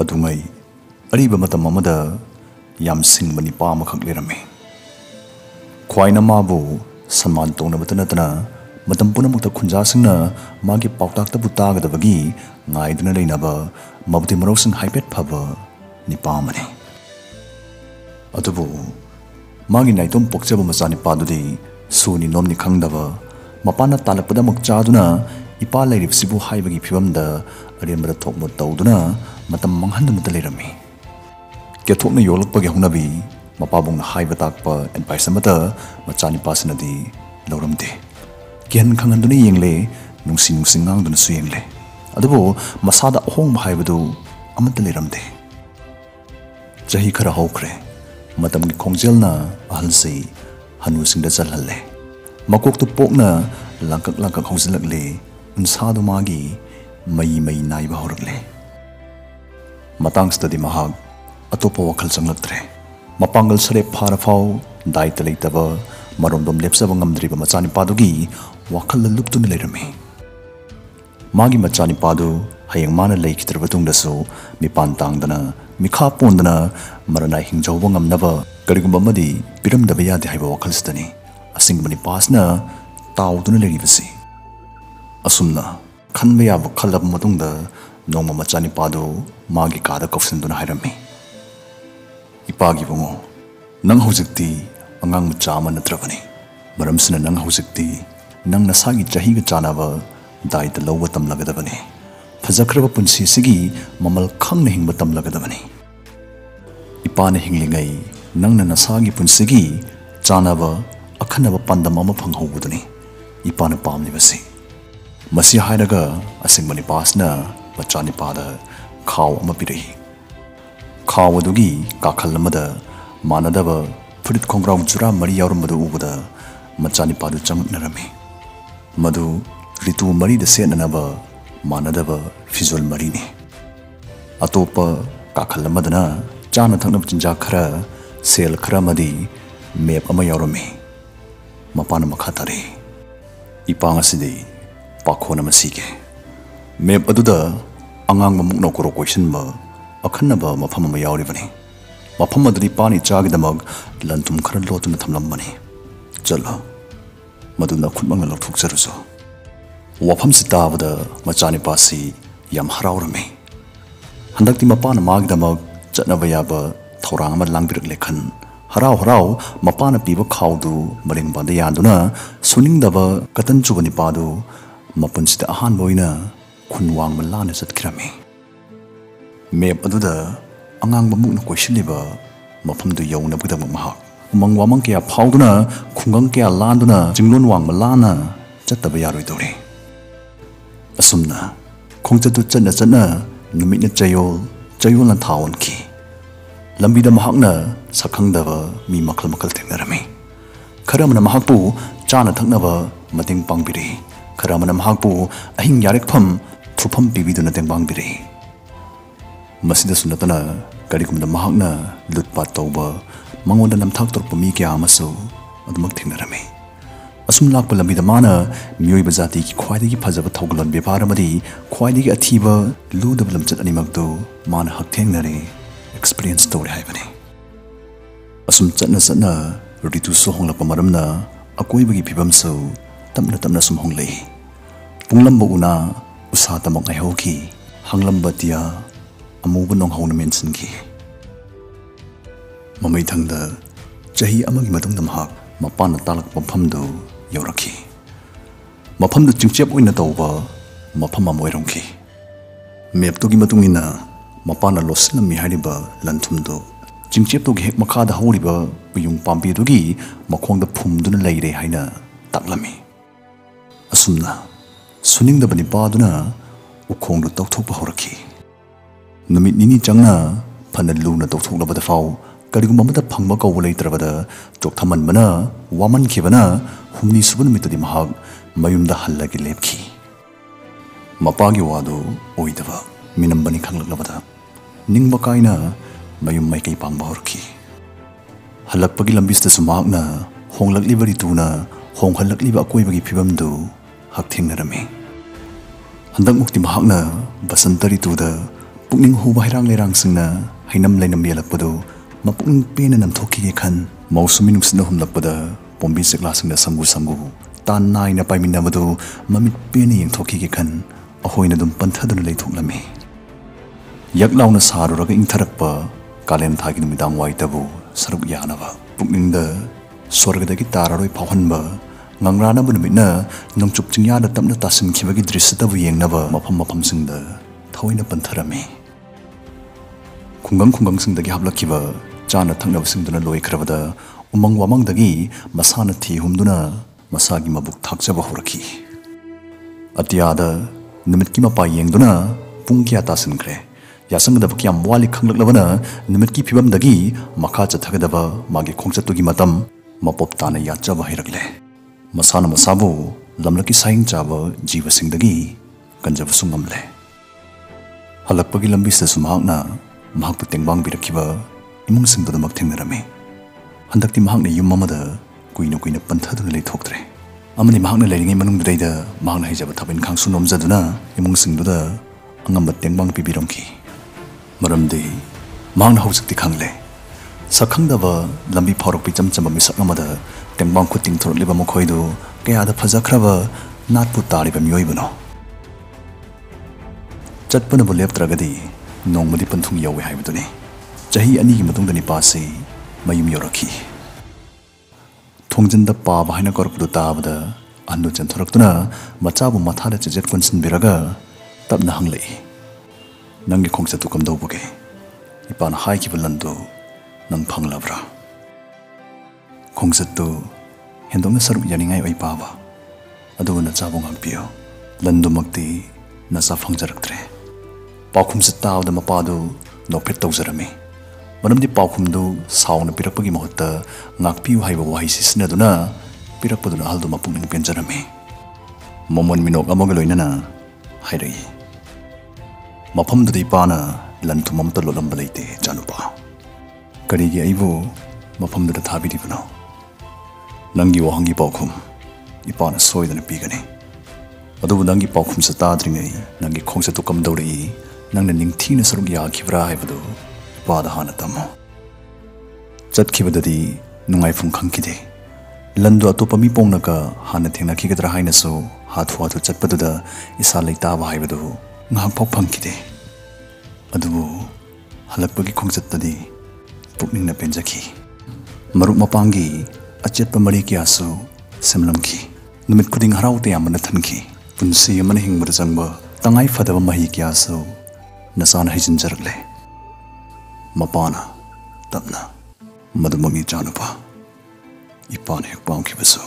ꯑꯗꯨꯉꯩ ꯑꯔꯤꯕ ꯃꯇꯝ ꯑꯃꯗ ꯌꯥꯝ ꯁꯤꯡꯕ ꯅꯤꯄꯥ ꯑꯃꯈꯛ ꯂꯩꯔꯝꯃꯤ꯫ ꯈ꯭ꯋꯥꯏꯅ ꯃꯥꯕꯨ ꯁꯟꯃꯥꯟ ꯇꯧꯅꯕꯇ ꯅꯠꯇꯅ ꯃꯇꯝ ꯄꯨꯝꯅꯃꯛꯇ ꯈꯨꯟꯖꯥꯁꯤꯡꯅ ꯃꯥꯒꯤ ꯄꯥꯎꯇꯥꯛꯇꯕꯨ ꯇꯥꯒꯗꯕꯒꯤ ꯉꯥꯏꯗꯨꯅ ꯂꯩꯅꯕ ꯃꯕꯨꯛ ꯃꯔꯧꯁꯤꯡ ꯍꯥꯏꯐꯦꯠ ꯐꯕ ꯅꯤꯄꯥ ꯑꯃꯅꯤ꯫ ꯑꯗꯨꯕꯨ ꯃꯥꯒꯤ ꯅꯥꯏꯇꯣꯝ ꯄꯣꯛꯆꯕ ꯃꯆꯥꯅꯤꯄꯥꯗꯨꯗꯤ ꯁꯨꯅꯤ ꯅꯣꯝꯅꯤ ꯈꯪꯗꯕ, ꯃꯄꯥꯅ ꯇꯥꯜꯂꯛꯄꯗꯃꯛ ꯆꯥꯗꯨꯅ ꯏꯄꯥ ꯂꯩꯔꯤꯕꯁꯤꯕꯨ ꯍꯥꯏꯕꯒꯤ ꯐꯤꯚꯝꯗ ꯑꯔꯦꯝꯕꯗ ꯊꯣꯛꯄ ꯇꯧꯗꯨꯅ ꯃꯇꯝ ꯃꯥꯡꯍꯟꯗꯨꯅꯇ ꯂꯩꯔꯝꯃꯤ꯫ ꯀꯦꯊꯣꯛꯅ ꯌꯣꯛꯂꯛꯄꯒꯤ ꯍꯧꯅꯕꯤ ꯃꯄꯥꯕꯨꯡꯅ ꯍꯥꯏꯕ ꯇꯥꯛꯄ ꯑꯦꯗꯚꯥꯏꯁ ꯑꯃꯠꯇ ꯃꯆꯥꯅꯤꯄꯥꯁꯤꯅꯗꯤ ꯂꯧꯔꯝꯗꯦ꯫ ꯀꯤꯍꯟ ꯈꯪꯍꯟꯗꯨꯅ ꯌꯦꯡꯂꯦ, ꯅꯨꯡꯁꯤ ꯉꯥꯡꯗꯨꯅꯁꯨ ꯌꯦꯡꯂꯦ, ꯑꯗꯨꯕꯨ ꯃꯁꯥꯗ ꯑꯍꯣꯡꯕ ꯍꯥꯏꯕꯗꯨ ꯑꯃꯠꯇ ꯂꯩꯔꯝꯗꯦ꯫ ꯆꯍꯤ ꯈꯔ ꯍꯧꯈ꯭ꯔꯦ꯫ ꯃꯇꯝꯒꯤ ꯈꯣꯡꯖꯦꯜꯅ ꯑꯍꯜꯁꯤ ꯍꯅꯨꯁꯤꯡꯗ ꯆꯜꯍꯜꯂꯦ꯫ ꯃꯀꯣꯛꯇꯨ ꯄꯣꯛꯅ ꯂꯥꯡꯀꯛ ꯍꯧꯖꯤꯜꯂꯛꯂꯦ, ꯎꯟꯁꯥꯗꯨ ꯃꯥꯒꯤ ꯃꯩ ꯅꯥꯏꯕ ꯍꯧꯔꯛꯂꯦ꯫ ꯃꯇꯥꯡꯁꯤꯗꯗꯤ ꯃꯍꯥꯛ ꯑꯇꯣꯞꯄ ꯋꯥꯈꯜ ꯆꯪꯂꯛꯇ꯭ꯔꯦ꯫ ꯃꯄꯥꯡꯒꯜ ꯁꯔꯦꯞ ꯐꯥꯔꯐꯥꯎ ꯗꯥꯏꯇ ꯂꯩꯇꯕ, ꯃꯔꯣꯝꯗꯣꯝ ꯂꯦꯞꯆꯕ ꯉꯝꯗ꯭ꯔꯤꯕ ꯃꯆꯥꯅꯤꯄꯥꯗꯨꯒꯤ ꯋꯥꯈꯜꯗ ꯂꯨꯞꯇꯨꯅ ꯂꯩꯔꯝꯃꯤ꯫ ꯃꯥꯒꯤ ꯃꯆꯥꯅꯤꯄꯥꯗꯨ ꯍꯌꯦꯡ ꯃꯥꯅ ꯂꯩꯈꯤꯗ꯭ꯔꯕ ꯇꯨꯡꯗꯁꯨ ꯃꯤꯄꯥꯟ ꯇꯥꯡꯗꯅ, ꯃꯤꯈꯥ ꯄꯣꯟꯗꯅ ꯃꯔꯅꯥꯏ ꯍꯤꯡꯖꯍꯧꯕ ꯉꯝꯅꯕ ꯀꯔꯤꯒꯨꯝꯕ ꯑꯃꯗꯤ ꯄꯤꯔꯝꯗꯕ ꯌꯥꯗꯦ ꯍꯥꯏꯕ ꯋꯥꯈꯜꯁꯤꯗꯅꯤ ꯑꯁꯤꯡꯕ ꯅꯤꯄꯥꯁꯤꯅ ꯇꯥꯎꯗꯨꯅ ꯂꯩꯔꯤꯕꯁꯤ꯫ ꯑꯁꯨꯝꯅ ꯈꯟꯕ ꯌꯥꯕ ꯈꯜꯂꯕ ꯃꯇꯨꯡꯗ ꯅꯣꯡꯃ ꯃꯆꯥꯅꯤꯄꯥꯗꯨ ꯃꯥꯒꯤ ꯀꯥꯗ ꯀꯧꯁꯤꯟꯗꯨꯅ ꯍꯥꯏꯔꯝꯃꯤ, "ꯏꯄꯥꯒꯤ ꯏꯕꯨꯡꯉꯣ, ꯅꯪ ꯍꯧꯖꯤꯛꯇꯤ ꯑꯉꯥꯡ ꯃꯆꯥ ꯑꯃ ꯅꯠꯇ꯭ꯔꯕꯅꯤ꯫ ꯃꯔꯝꯁꯤꯅ ꯅꯪ ꯍꯧꯖꯤꯛꯇꯤ ꯅꯪ ꯅꯁꯥꯒꯤ ꯆꯍꯤꯒ ꯆꯥꯟꯅꯕ ꯗꯥꯏꯇ ꯂꯧꯕ ꯇꯝꯂꯒꯗꯕꯅꯤ꯫ ꯐꯖꯈ꯭ꯔꯕ ꯄꯨꯟꯁꯤꯁꯤꯒꯤ ꯃꯃꯜ ꯈꯪꯅ ꯍꯤꯡꯕ ꯇꯝꯂꯒꯗꯕꯅꯤ꯫ ꯏꯄꯥꯅ ꯍꯤꯡꯂꯤꯉꯩ ꯅꯪꯅ ꯅꯁꯥꯒꯤ ꯄꯨꯟꯁꯤꯒꯤ ꯆꯥꯟꯅꯕ ꯑꯈꯟꯅꯕ ꯄꯥꯟꯗꯝ ꯑꯃ ꯐꯪꯍꯧꯕꯗꯨꯅꯤ ꯏꯄꯥꯅ ꯄꯥꯝꯂꯤꯕꯁꯤ." ꯃꯁꯤ ꯍꯥꯏꯔꯒ ꯑꯁꯤꯡꯕ ꯅꯤꯄꯥꯁꯤꯅ ꯃꯆꯥꯅꯤꯄꯥꯗ ꯈꯥꯎ ꯑꯃ ꯄꯤꯔꯛꯏ꯫ ꯈꯥꯎ ꯑꯗꯨꯒꯤ ꯀꯥꯈꯜ ꯑꯃꯗ ꯃꯥꯟꯅꯗꯕ ꯐꯨꯔꯤꯠ ꯈꯣꯡꯒ꯭ꯔꯥꯎ ꯖꯨꯔꯥ 4 ꯌꯥꯎꯔꯝꯕꯗꯨ ꯎꯕꯗ ꯃꯆꯥꯅꯤꯄꯥꯗꯨ ꯆꯉꯛꯅꯔꯝꯃꯤ꯫ ꯃꯗꯨ ꯔꯤꯇꯨ 4ꯗ ꯁꯦꯠꯅꯅꯕ ꯃꯥꯟꯅꯗꯕ ꯐꯤꯖꯣꯜ 4ꯅꯤ꯫ ꯑꯇꯣꯞꯄ ꯀꯥꯈꯜ ꯑꯃꯗꯅ ꯆꯥꯅ ꯊꯛꯅꯕ ꯆꯤꯟꯖꯥꯛ ꯈꯔ, ꯁꯦꯜ ꯈꯔ ꯑꯃꯗꯤ ꯃꯦꯞ ꯑꯃ ꯌꯥꯎꯔꯝꯃꯤ꯫ ꯃꯄꯥꯅ ꯃꯈꯥ ꯇꯥꯔꯛꯏ, "ꯏꯄꯥ ꯉꯁꯤꯗꯤ ꯄꯥꯈꯣꯟ ꯑꯃ ꯁꯤꯒꯦ꯫ ꯃꯦꯞ ꯑꯗꯨꯗ ꯑꯉꯥꯡꯕ ꯃꯨꯛꯅꯥ ꯀꯣꯔꯣꯛ ꯀꯣꯏꯁꯤꯟꯕ ꯑꯈꯟꯅꯕ ꯃꯐꯝ ꯑꯃ ꯌꯥꯎꯔꯤꯕꯅꯤ꯫ ꯃꯐꯝ ꯑꯗꯨꯗ ꯏꯄꯥꯅ ꯏꯆꯥꯒꯤꯗꯃꯛ ꯂꯟ ꯊꯨꯝ ꯈꯔ ꯂꯣꯠꯇꯨꯅ ꯊꯝꯂꯝꯕꯅꯤ꯫ ꯆꯠꯂꯣ, ꯃꯗꯨ ꯅꯈꯨꯠꯃꯛꯅ ꯂꯧꯊꯣꯛꯆꯔꯨꯆꯣ." ꯋꯥꯐꯝꯁꯤ ꯇꯥꯕꯗ ꯃꯆꯥꯅꯤꯄꯥꯁꯤ ꯌꯥꯝ ꯍꯔꯥꯎꯔꯝꯃꯤ꯫ ꯍꯟꯗꯛꯇꯤ ꯃꯄꯥꯅ ꯃꯥꯒꯤꯗꯃꯛ ꯆꯠꯅꯕ ꯌꯥꯕ ꯊꯧꯔꯥꯡ ꯑꯃ ꯂꯥꯡꯕꯤꯔꯛꯂꯦ ꯈꯟ ꯍꯔꯥꯎ ꯃꯄꯥꯅ ꯄꯤꯕ ꯈꯥꯎꯗꯨ ꯃꯔꯦꯡꯕꯥꯟꯗ ꯌꯥꯟꯗꯨꯅ ꯁꯨꯅꯤꯡꯗꯕ ꯀꯇꯟ ꯆꯨꯕ ꯅꯤꯄꯥꯗꯨ ꯃꯄꯨꯟꯁꯤꯗ ꯑꯍꯥꯟꯕ ꯑꯣꯏꯅ ꯈꯨꯟ ꯋꯥꯡꯃ ꯂꯥꯟꯅ ꯆꯠꯈꯤꯔꯝꯃꯤ꯫ ꯃꯦꯞ ꯑꯗꯨꯗ ꯑꯉꯥꯡꯕ ꯃꯨꯛꯅ ꯀꯣꯏꯁꯤꯜꯂꯤꯕ ꯃꯐꯝꯗꯨ ꯌꯧꯅꯕꯒꯤꯗꯃꯛ ꯃꯍꯥꯛ ꯎꯃꯪ ꯋꯥꯃꯪ ꯀꯌꯥ ꯐꯥꯎꯗꯨꯅ, ꯈꯨꯡꯒꯪ ꯀꯌా ꯂꯥꯟꯗꯨꯅ ꯆꯤꯡꯂꯣꯟ ꯋꯥꯡꯃ ꯂꯥꯟꯅ ꯆꯠꯇꯕ ꯌꯥꯔꯣꯏꯗꯧꯔꯤ꯫ ꯑꯁꯨꯝꯅ ꯈꯣꯡꯆꯠꯇꯨ ꯆꯠꯅ ꯅꯨꯃꯤꯠꯅ ꯆꯌꯣꯜꯅ ꯊꯥ ꯑꯣꯟꯈꯤ꯫ ꯂꯝꯕꯤꯗ ꯃꯍꯥꯛꯅ ꯁꯛꯈꯪꯗꯕ ꯃꯤ ꯃꯈꯜ ꯊꯦꯡꯅꯔꯝꯃꯤ꯫ ꯈꯔ ꯑꯃꯅ ꯃꯍꯥꯛꯄꯨ ꯆꯥꯅ ꯊꯛꯅꯕ ꯃꯇꯦꯡ ꯄꯥꯡꯕꯤꯔꯛꯏ, ꯈꯔ ꯑꯃꯅ ꯃꯍꯥꯛꯄꯨ ꯑꯍꯤꯡ ꯌꯥꯔꯦꯛꯐꯝ ꯊꯨꯞꯐꯝ ꯄꯤꯕꯤꯗꯨꯅ ꯇꯦꯡꯕꯥꯡꯕꯤꯔꯛꯏ꯫ ꯃꯁꯤꯗꯁꯨ ꯅꯠꯇꯅ ꯀꯔꯤꯒꯨꯝꯕꯗ ꯃꯍꯥꯛꯅ ꯂꯨꯠꯄꯥꯠ ꯇꯧꯕ, ꯃꯉꯣꯟꯗ ꯅꯝꯊꯥꯛ ꯇꯧꯔꯛꯄ ꯃꯤ ꯀꯌꯥ ꯑꯃꯁꯨ ꯑꯗꯨꯃꯛ ꯊꯦꯡꯅꯔꯝꯃꯤ꯫ ꯑꯁꯨꯝ ꯂꯥꯛꯄ ꯂꯝꯕꯤꯗ ꯃꯥꯅ ꯃꯤꯑꯣꯏꯕ ꯖꯥꯇꯤꯒꯤ ꯈ꯭ꯋꯥꯏꯗꯒꯤ ꯐꯖꯕ ꯊꯧꯒꯜꯂꯣꯟ ꯕꯦꯕꯥꯔ ꯑꯃꯗꯤ ꯈ꯭ꯋꯥꯏꯗꯒꯤ ꯑꯊꯤꯕ ꯂꯨꯗꯕ ꯂꯝꯆꯠ ꯑꯅꯤꯃꯛꯇꯨ ꯃꯥꯅ ꯍꯛꯊꯦꯡꯅꯔꯦ, ꯑꯦꯛꯁꯄꯤꯔꯤꯌꯦꯟꯁ ꯇꯧꯔꯦ ꯍꯥꯏꯕꯅꯤ꯫ ꯑꯁꯨꯝ ꯆꯠꯅ ꯔꯤꯇꯨꯁꯨ ꯍꯣꯡꯂꯛꯄ ꯃꯔꯝꯅ ꯑꯀꯣꯏꯕꯒꯤ ꯐꯤꯕꯝꯁꯨ ꯇꯞꯅ ꯁꯨꯝ ꯍꯣꯡꯂꯛꯏ꯫ ꯄꯨꯡꯂꯝꯕ ꯎꯅꯥ ꯎꯁꯥꯇꯃꯛ ꯉꯥꯏꯍꯧꯈꯤ, ꯍꯥꯡꯂꯝꯕ ꯑꯇꯤꯌꯥ ꯑꯃꯨꯕ ꯅꯣꯡꯍꯧꯅ ꯃꯦꯟꯁꯤꯟꯈꯤ꯫ ꯃꯃꯩꯊꯪꯗ ꯆꯍꯤ ꯑꯃꯒꯤ ꯃꯇꯨꯡꯗ ꯃꯍꯥꯛ ꯃꯄꯥꯅ ꯇꯥꯛꯂꯛꯄ ꯃꯐꯝꯗꯨ ꯌꯧꯔꯛꯈꯤ꯫ ꯃꯐꯝꯗꯨ ꯆꯤꯡꯆꯦꯞ ꯑꯣꯏꯅ ꯇꯧꯕ ꯃꯐꯝ ꯑꯃ ꯑꯣꯏꯔꯝꯈꯤ꯫ ꯃꯦꯞꯇꯨꯒꯤ ꯃꯇꯨꯡ ꯏꯟꯅ ꯃꯄꯥꯅ ꯂꯣꯠꯁꯤꯜꯂꯝꯃꯤ ꯍꯥꯏꯔꯤꯕ ꯂꯟꯊꯨꯝꯗꯨ ꯆꯤꯡꯆꯦꯞꯇꯨꯒꯤ ꯍꯦꯛ ꯃꯈꯥꯗ ꯍꯧꯔꯤꯕ ꯎꯌꯨꯡ ꯄꯥꯝꯕꯤ ꯑꯗꯨꯒꯤ ꯃꯈꯣꯡꯗ ꯐꯨꯝꯗꯨꯅ ꯂꯩꯔꯦ ꯍꯥꯏꯅ ꯇꯥꯛꯂꯝꯃꯤ꯫ ꯑꯁꯨꯝꯅ ꯁꯨꯅꯤꯡꯗꯕ ꯅꯤꯄꯥꯗꯨꯅ ꯎꯈꯣꯡꯗꯨ ꯇꯧꯊꯣꯛꯄ ꯍꯧꯔꯛꯈꯤ꯫ ꯅꯨꯃꯤꯠ ꯅꯤꯅꯤ ꯆꯪꯅ ꯐꯅ ꯂꯨꯅ ꯇꯧꯊꯣꯛꯂꯕꯗ ꯐꯥꯎ ꯀꯔꯤꯒꯨꯝꯕ ꯑꯃꯠꯇ ꯐꯪꯕ ꯀꯧꯕ ꯂꯩꯇ꯭ꯔꯕꯗ ꯆꯣꯛꯊꯃꯟꯕꯅ, ꯋꯥꯃꯟꯈꯤꯕꯅ 6ꯅꯤ ꯁꯨꯕ ꯅꯨꯃꯤꯠꯇꯗꯤ ꯃꯍꯥꯛ ꯃꯌꯨꯝꯗ ꯍꯜꯂꯒꯦ ꯂꯦꯞꯈꯤ꯫ ꯃꯄꯥꯒꯤ ꯋꯥꯗꯨ ꯑꯣꯏꯗꯕ ꯃꯤꯅꯝꯕꯅꯤ ꯈꯪꯂꯛꯂꯕꯗ ꯅꯤꯡꯕ ꯀꯥꯏꯅ ꯃꯌꯨꯝ ꯃꯥꯏꯀꯩ ꯄꯥꯡꯕ ꯍꯧꯔꯛꯈꯤ꯫ ꯍꯜꯂꯛꯄꯒꯤ ꯂꯝꯕꯤꯁꯤꯗꯁꯨ ꯃꯍꯥꯛꯅ ꯍꯣꯡꯂꯛꯂꯤꯕ ꯔꯤꯇꯨꯅ ꯍꯣꯡꯍꯜꯂꯛꯂꯤꯕ ꯑꯀꯣꯏꯕꯒꯤ ꯐꯤꯕꯝꯗꯨ ꯍꯛꯊꯦꯡꯅꯔꯝꯃꯤ꯫ ꯍꯟꯗꯛꯃꯨꯛꯇꯤ ꯃꯍꯥꯛꯅ ꯕꯁꯟꯇ ꯔꯤꯇꯨꯗ पुकनिंग हुबा हैरांग लेरांग सिंगना हैनम लेनम येलकपदो मपुकनिंग पेन नमथोखिगे खन मौसुमी नुक्सिना हुमलकपदा पोंबी सिकला सिंगना संगु संगु तान नाइना पाइमिनाबदो ममित पेन येंथोखिगे खन अहोइना दुम पंथदुना लेथोकलमे यकलाउना सारुरगा इंथरकपा कालेन थागी नुमिदांग वाइतबु सरुक यानबा पुकनिंगदा स्वर्गदगी तारारोय फावहनबा ngangrana bu numina nongchup chingya da tamna tasin khibagi drisya da bu yengnaba mafam singda thawina pantharame khungang singdagi hablakhiba chana thangna singduna loi khrabada umang wamang dagi masana thi humduna masagi mabuk thakjaba horakhi atiada numit ki mapa yengduna pungkya tasin kre yasangda bu kyam wali khanglaklabana numit ki phibam dagi makha chathagadaba magi khongchatugi matam mapop tana yachaba hiragle masana masabu lamlaki saing chaba jiva singdagi kanjaba sungamle halakpagi lambi se sumhakna mahakpu tengbang birakhiba imung singda mak thengnarame handakti mahakna yum amada kuina panthaduna leithoktre amani mahakna leiringai manungdaida mahakna hijaba thabin khangsu nomjaduna imung singduda angamba tengbang pibiramki maramdi mahakna haujakti khangle sakhangdaba lambi phorokpi chamchamba misak amada tengbang khuting thorliba mokhoidu kayada phajakraba natpu tariba mioibano chatpana bu leptragadi nongmadi panthung yawe haibaduni chahi ani gi matungda ni pase mayum yorakhi thongjinda pa bahina korpdu tabada andu chanthoraktuna machabu mathada chejet konsin biraga tabna hanglei nangi khongchatu kamdo buge ipan hai ki bulandu nang phanglabra khongchatu hendongna saruk yaningai oi pawa aduna chabong angpio landu makti na sa phangjaraktre pakhum se tawda mapadu nopet tawjarame manamdi pakhum du sauna pirakpagi mahutta ngakpiu haiba wahai sisna duna pirakpaduna haldu mapungning penjarame momon minok amaga loinana hairai mafam dudi pana lanthumam ta lolamba leite janupa karigi aibu mafam du thabidi bano nangi wahangi pakhum ipana soidana pigane adubu nangi pakhum sa tadringai nangi khongsa to kam dawri nangna ningthina saruk ya khibra haibadu pada hana tamo chatkibadadi nungai phung khangkide landu atopa mi pongnaka hana thengna khigadra haina so hathu chatpaduda isa leita ba haibadu ngak phok phangkide adubu halakpagi khongchatadi pukningna penjakhi maruk mapangi achetpa mari kyasu semlamki numit kuding haraute amana thanki punsi amana hingmur jangba tangai fadaba mahi kyasu nasana hijinjarle mapana tapna madumagi janupa ipane paungki baso